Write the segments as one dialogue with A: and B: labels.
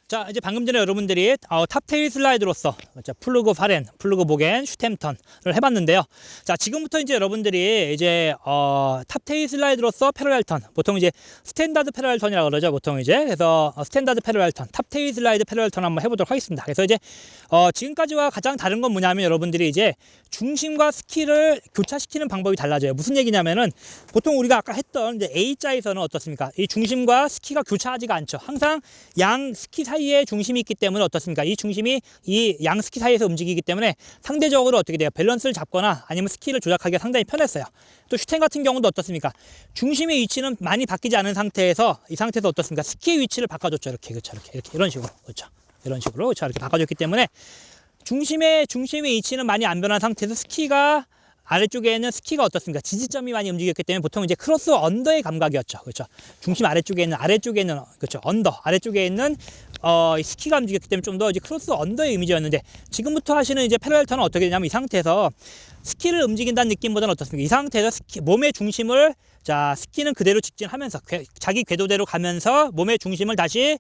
A: 자, 이제 방금 전에 여러분들이 탑테일 슬라이드로서 플루그 파렌, 플루그 보겐, 슈템턴을 해봤는데요. 자, 지금부터 이제 여러분들이 이제 탑테일 슬라이드로서 패러렐 턴, 보통 이제 스탠다드 패러렐 턴이라고 그러죠. 보통 이제 그래서 스탠다드 패러렐 턴, 탑테일 슬라이드 패러렐 턴 한번 해보도록 하겠습니다. 그래서 이제 지금까지와 가장 다른 건 뭐냐면 여러분들이 이제 중심과 스키를 교차시키는 방법이 달라져요. 무슨 얘기냐면은 보통 우리가 아까 했던 이제 A자에서는 어떻습니까? 이 중심과 스키가 교차하지가 않죠. 항상 양 스키 사이에 중심이 있기 때문에 어떻습니까? 이 중심이 이 양 스키 사이에서 움직이기 때문에 상대적으로 어떻게 돼요? 밸런스를 잡거나 아니면 스키를 조작하기가 상당히 편했어요. 또 슈텐 같은 경우도 어떻습니까? 중심의 위치는 많이 바뀌지 않은 상태에서 이 상태에서 어떻습니까? 스키의 위치를 바꿔줬죠. 이렇게 그렇죠. 이렇게 이런 식으로 그렇죠. 이런 식으로 그렇죠. 이렇게 바꿔줬기 때문에 중심의 위치는 많이 안 변한 상태에서 스키가 아래쪽에는 스키가 어떻습니까? 지지점이 많이 움직였기 때문에 보통 이제 크로스 언더의 감각이었죠. 그렇죠. 중심 아래쪽에 있는 그렇죠. 언더 아래쪽에 있는 스키가 움직였기 때문에 좀 더 이제 크로스 언더의 이미지였는데 지금부터 하시는 이제 패러렐 턴은 어떻게 되냐면 이 상태에서 스키를 움직인다는 느낌보다는 어떻습니까? 이 상태에서 몸의 중심을 스키는 그대로 직진하면서 자기 궤도대로 가면서 몸의 중심을 다시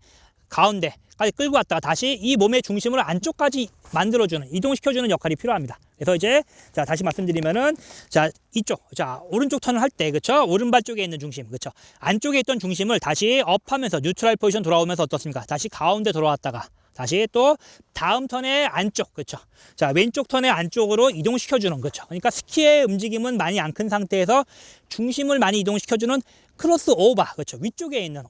A: 가운데까지 끌고 왔다가 다시 이 몸의 중심을 안쪽까지 만들어주는, 이동시켜주는 역할이 필요합니다. 그래서 이제 다시 말씀드리면은 이쪽 오른쪽 턴을 할 때 그렇죠? 오른발 쪽에 있는 중심 그렇죠? 안쪽에 있던 중심을 다시 업하면서 뉴트럴 포지션 돌아오면서 어떻습니까? 다시 가운데 돌아왔다가 다시 또 다음 턴의 안쪽 그렇죠? 왼쪽 턴의 안쪽으로 이동시켜주는 거죠. 그러니까 스키의 움직임은 많이 안 큰 상태에서 중심을 많이 이동시켜주는 크로스 오버 그렇죠. 위쪽에 있는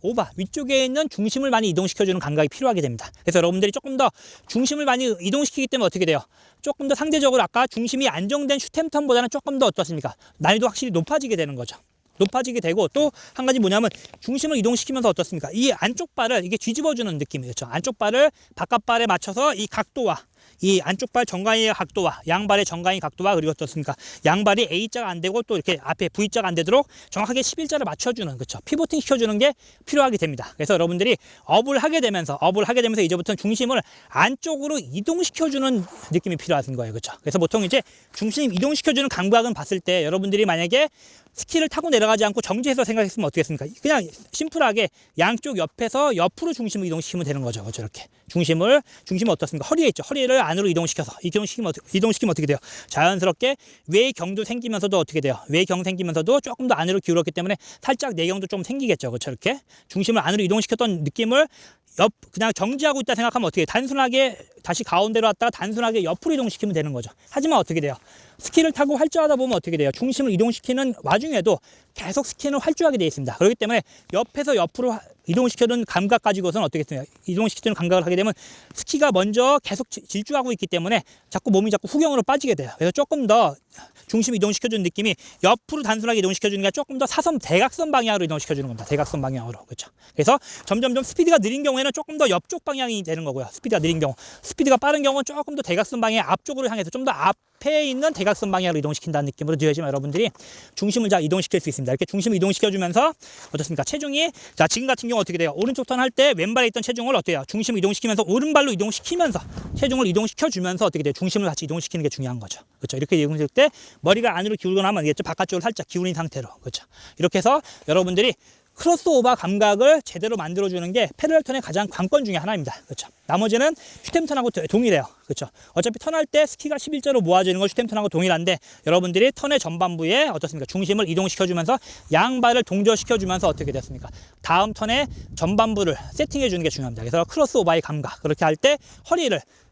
A: 중심을 많이 이동시켜주는 감각이 필요하게 됩니다. 그래서 여러분들이 조금 더 중심을 많이 이동시키기 때문에 어떻게 돼요? 조금 더 상대적으로 아까 중심이 안정된 슈템턴보다는 조금 더 어떻습니까? 난이도 확실히 높아지게 되는 거죠. 높아지게 되고 또 한 가지 뭐냐면 중심을 이동시키면서 어떻습니까? 이 안쪽 발을 이게 뒤집어주는 느낌이죠. 안쪽 발을 바깥 발에 맞춰서 이 각도와 이 안쪽 발 정강이의 각도와 양발의 정강이 각도와 그리고 어떻습니까? 양발이 A자가 안 되고 또 이렇게 앞에 V자가 안 되도록 정확하게 11자를 맞춰주는 그렇죠. 피보팅 시켜주는 게 필요하게 됩니다. 그래서 여러분들이 업을 하게 되면서 이제부터는 중심을 안쪽으로 이동시켜주는 느낌이 필요한 거예요. 그렇죠. 그래서 보통 이제 중심 이동시켜주는 감각은 봤을 때 여러분들이 만약에 스키를 타고 내려가지 않고 정지해서 생각했으면 어떻게 했습니까? 그냥 심플하게 양쪽 옆에서 옆으로 중심을 이동시키면 되는 거죠. 그렇죠. 이렇게 중심은 어떻습니까? 허리에 있죠. 허리를 안으로 이동시키면 어떻게 돼요? 자연스럽게 외경도 생기면서도 어떻게 돼요? 외경 생기면서도 조금 더 안으로 기울었기 때문에 살짝 내경도 좀 생기겠죠. 그렇죠. 이렇게 중심을 안으로 이동시켰던 느낌을 그냥 정지하고 있다 생각하면 어떻게 해요? 단순하게 다시 가운데로 왔다가 단순하게 옆으로 이동시키면 되는 거죠. 하지만 어떻게 돼요? 스키를 타고 활주하다 보면 어떻게 돼요? 중심을 이동시키는 와중에도 계속 스키는 활주하게 되어 있습니다. 그렇기 때문에 옆에서 옆으로 이동시켜주는 감각 가지고서는 어떻게 했어요? 이동시키는 감각을 하게 되면 스키가 먼저 계속 질주하고 있기 때문에 몸이 자꾸 후경으로 빠지게 돼요. 그래서 조금 더 중심 이동시켜주는 느낌이 옆으로 단순하게 이동시켜주는 게 조금 더 사선 대각선 방향으로 이동시켜주는 겁니다. 대각선 방향으로. 그렇죠. 그래서 점점점 스피드가 느린 경우에는 조금 더 옆쪽 방향이 되는 거고요. 스피드가 느린 경우. 스피드가 빠른 경우는 조금 더 대각선 방향 앞쪽으로 향해서 좀 더 앞에 있는 대각선 방향으로 이동시킨다는 느낌으로 되어지면 여러분들이 중심을 이동시킬 수 있습니다. 이렇게 중심을 이동시켜주면서 어떻습니까? 체중이 지금 같은 경우 어떻게 돼요? 오른쪽 턴 할 때 왼발에 있던 체중을 어떻게 해요? 중심을 이동시키면서 오른발로 이동시키면서 체중을 이동시켜주면서 어떻게 돼요? 중심을 같이 이동시키는 게 중요한 거죠. 그렇죠. 이렇게 이동시킬 때 머리가 안으로 기울거나 하면 되겠죠. 바깥쪽으로 살짝 기울인 상태로. 그렇죠. 이렇게 해서 여러분들이 크로스오버 감각을 제대로 만들어주는 게 패러렐 턴의 가장 관건 중에 하나입니다. 그렇죠. 나머지는 슈템턴하고 동일해요. 그렇죠. 어차피 턴할 때 스키가 11자로 모아지는 건 슈템턴하고 동일한데 여러분들이 턴의 전반부에 어떻습니까? 중심을 이동시켜주면서 양발을 동조시켜주면서 어떻게 됐습니까? 다음 턴의 전반부를 세팅해주는 게 중요합니다. 그래서 크로스오버의 감각. 그렇게 할 때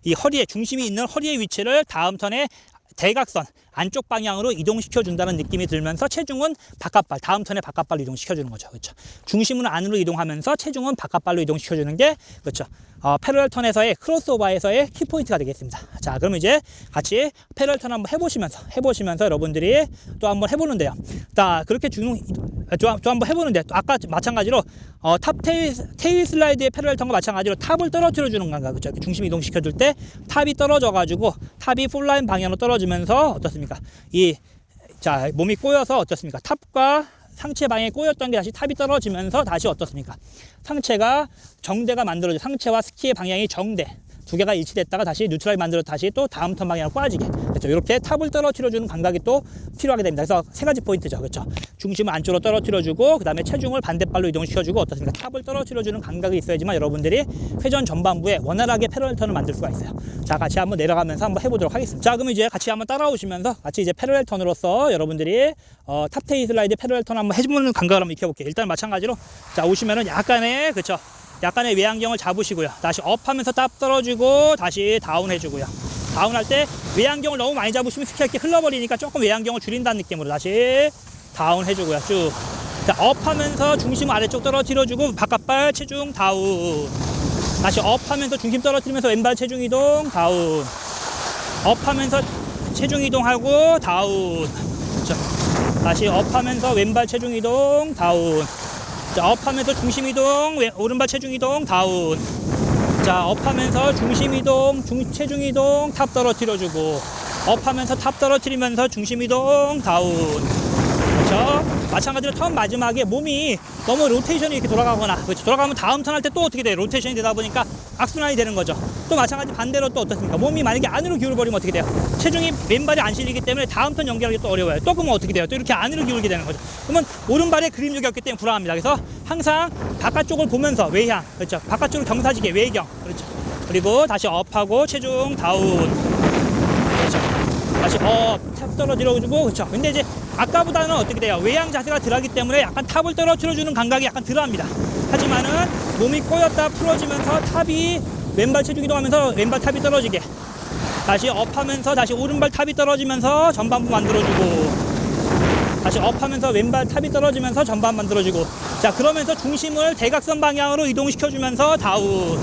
A: 이 허리에 중심이 있는 허리의 위치를 다음 턴에 대각선 안쪽 방향으로 이동시켜준다는 느낌이 들면서 체중은 바깥발, 다음 턴에 바깥발로 이동시켜주는 거죠. 그렇죠. 중심은 안으로 이동하면서 체중은 바깥발로 이동시켜주는 게 그렇죠. 패러렐 턴에서의 크로스오버에서의 키포인트가 되겠습니다. 자, 그럼 이제 같이 패러렐 턴 한번 해보시면서 여러분들이 또 한번 해보는데요. 그렇게 또 한번 해보는데 아까 마찬가지로 탑 테일 슬라이드의 패러렐 턴과 마찬가지로 탑을 떨어뜨려주는 건가 그렇죠. 중심 이동시켜줄 때 탑이 떨어져가지고 탑이 풀라인 방향으로 떨어지면서 어떻습니까? 몸이 꼬여서 어떻습니까? 탑과 상체 방향에 꼬였던 게 다시 탑이 떨어지면서 다시 어떻습니까? 상체가 정대가 만들어져 상체와 스키의 방향이 두 개가 일치됐다가 다시 뉴트럴 만들어 다시 또 다음 턴 방향으로 꼬아지게. 그렇죠. 이렇게 탑을 떨어뜨려주는 감각이 또 필요하게 됩니다. 그래서 세 가지 포인트죠. 그렇죠. 중심을 안쪽으로 떨어뜨려주고 그 다음에 체중을 반대발로 이동시켜주고 어떻습니까? 탑을 떨어뜨려주는 감각이 있어야지만 여러분들이 회전 전반부에 원활하게 패러렐 턴을 만들 수가 있어요. 자, 같이 한번 내려가면서 한번 해보도록 하겠습니다. 자, 그럼 이제 같이 한번 따라오시면서 같이 이제 패러렐 턴으로서 여러분들이 탑테일 슬라이드 패러렐 턴 한번 해주는 감각을 한번 익혀볼게요. 일단 마찬가지로 자 오시면은 약간의 그쵸 약간의 외양경을 잡으시고요. 다시 업하면서 탑 떨어지고 다시 다운 해주고요. 다운할 때 외양경을 너무 많이 잡으시면 스키가 이렇게 흘러버리니까 조금 외양경을 줄인다는 느낌으로 다시 다운 해주고요. 쭉. 자, 업하면서 중심 아래쪽 떨어뜨려주고 바깥발 체중 다운. 다시 업하면서 중심 떨어뜨리면서 왼발 체중 이동 다운. 업하면서 체중 이동하고 다운. 자, 다시 업하면서 왼발 체중 이동 다운. 자, 업하면서 중심 이동 오른발 체중 이동 다운. 자, 업하면서 중심 이동 체중 이동 탑 떨어뜨려주고 업하면서 탑 떨어뜨리면서 중심 이동 다운. 그렇죠? 마찬가지로 턴 마지막에 몸이 너무 로테이션이 이렇게 돌아가거나 그렇죠? 돌아가면 다음 턴 할 때 또 어떻게 돼요? 로테이션이 되다 보니까 악순환이 되는 거죠. 또 마찬가지 반대로 또 어떻습니까? 몸이 만약에 안으로 기울어버리면 어떻게 돼요? 체중이 왼발이 안 실리기 때문에 다음 턴 연결하기 또 어려워요. 또 그러면 어떻게 돼요? 또 이렇게 안으로 기울게 되는 거죠. 그러면 오른발에 그림력이 없기 때문에 불안합니다. 그래서 항상 바깥쪽을 보면서 외향, 그렇죠? 바깥쪽으로 경사지게 외경, 그렇죠? 그리고 다시 업하고 체중 다운, 그렇죠? 다시 업, 탑 떨어뜨려주고, 그렇죠? 근데 이제 아까보다는 어떻게 돼요? 외양 자세가 덜하기 때문에 약간 탑을 떨어뜨려주는 감각이 약간 덜합니다. 하지만은 몸이 꼬였다 풀어지면서 탑이 왼발 체중 이동하면서 왼발 탑이 떨어지게 다시 업하면서 다시 오른발 탑이 떨어지면서 전반부 만들어주고 다시 업하면서 왼발 탑이 떨어지면서 전반 만들어주고 자 그러면서 중심을 대각선 방향으로 이동시켜주면서 다운.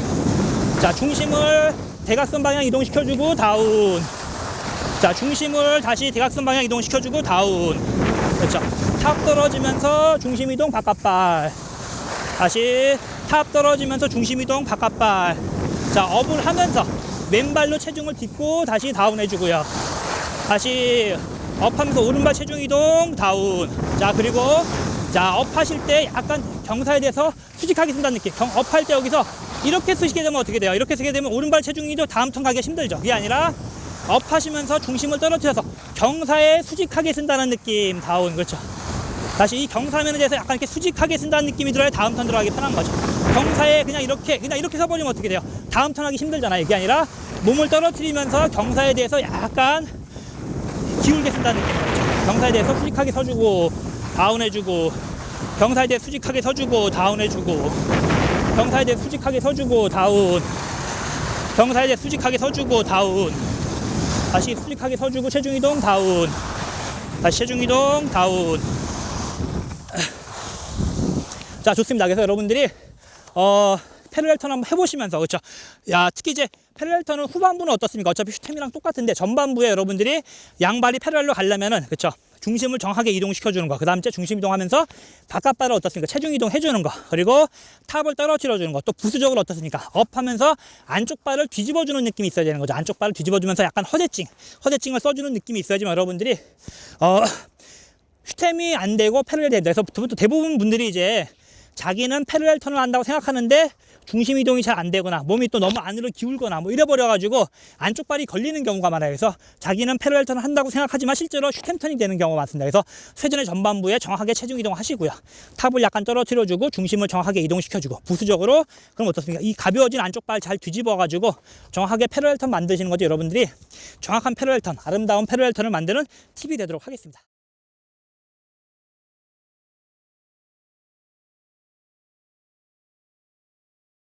A: 자 중심을 대각선 방향 이동시켜주고 다운. 자 중심을 다시 대각선 방향 이동시켜주고 다운. 그렇죠. 탑 떨어지면서 중심 이동 바깥발. 다시 탑 떨어지면서 중심 이동 바깥발. 자 업을 하면서 왼발로 체중을 딛고 다시 다운 해주고요. 다시 업하면서 오른발 체중 이동 다운. 자 그리고 자 업하실 때 약간 경사에 대해서 수직하게 쓴다는 느낌. 업할 때 여기서 이렇게 쓰시게 되면 어떻게 돼요? 이렇게 쓰게 되면 오른발 체중 이동 다음 턴 가기가 힘들죠. 그게 아니라 업하시면서 중심을 떨어뜨려서 경사에 수직하게 쓴다는 느낌. 다운. 그렇죠. 다시 이 경사면에 대해서 약간 이렇게 수직하게 쓴다는 느낌이 들어야 다음 턴 들어가기 편한 거죠. 경사에 그냥 이렇게 서버리면 어떻게 돼요? 다음 턴 하기 힘들잖아요. 이게 아니라 몸을 떨어뜨리면서 경사에 대해서 약간 기울게 쓴다는 느낌. 그렇죠. 경사에 대해서 수직하게 서주고 다운 해주고 경사에 대해 수직하게 서주고 다운 해주고 경사에 대해 수직하게 서주고 다운. 경사에 대해 수직하게 서주고 다운. 다시 수직하게 서주고 체중 이동 다운. 다시 체중 이동 다운. 자 좋습니다. 그래서 여러분들이 패러렐 턴 한번 해보시면서 그렇죠. 야 특히 이제 패러렐 턴은 후반부는 어떻습니까? 어차피 슈템이랑 똑같은데 전반부에 여러분들이 양발이 패러렐로 가려면은 그렇죠. 중심을 정확하게 이동시켜 주는 거. 그 다음 중심 이동하면서 바깥발을 어떻습니까? 체중 이동 해주는 거. 그리고 탑을 떨어뜨려 주는 거. 또 부수적으로 어떻습니까? 업하면서 안쪽 발을 뒤집어 주는 느낌이 있어야 되는 거죠. 안쪽 발을 뒤집어 주면서 약간 허대칭을 써주는 느낌이 있어야지만 여러분들이 슈템이 안 되고 패러렐이 된다. 그래서 또 대부분 분들이 이제 자기는 패러렐 턴을 한다고 생각하는데 중심 이동이 잘 안 되거나 몸이 또 너무 안으로 기울거나 뭐 이래버려 가지고 안쪽 발이 걸리는 경우가 많아요. 그래서 자기는 패러렐 턴을 한다고 생각하지만 실제로 슈템 턴이 되는 경우가 많습니다. 그래서 쇄전의 전반부에 정확하게 체중 이동하시고요. 탑을 약간 떨어뜨려주고 중심을 정확하게 이동시켜주고 부수적으로 그럼 어떻습니까? 이 가벼워진 안쪽 발 잘 뒤집어 가지고 정확하게 패러렐 턴 만드시는 거죠. 여러분들이 정확한 패러렐 턴, 아름다운 패러렐 턴을 만드는 팁이 되도록 하겠습니다.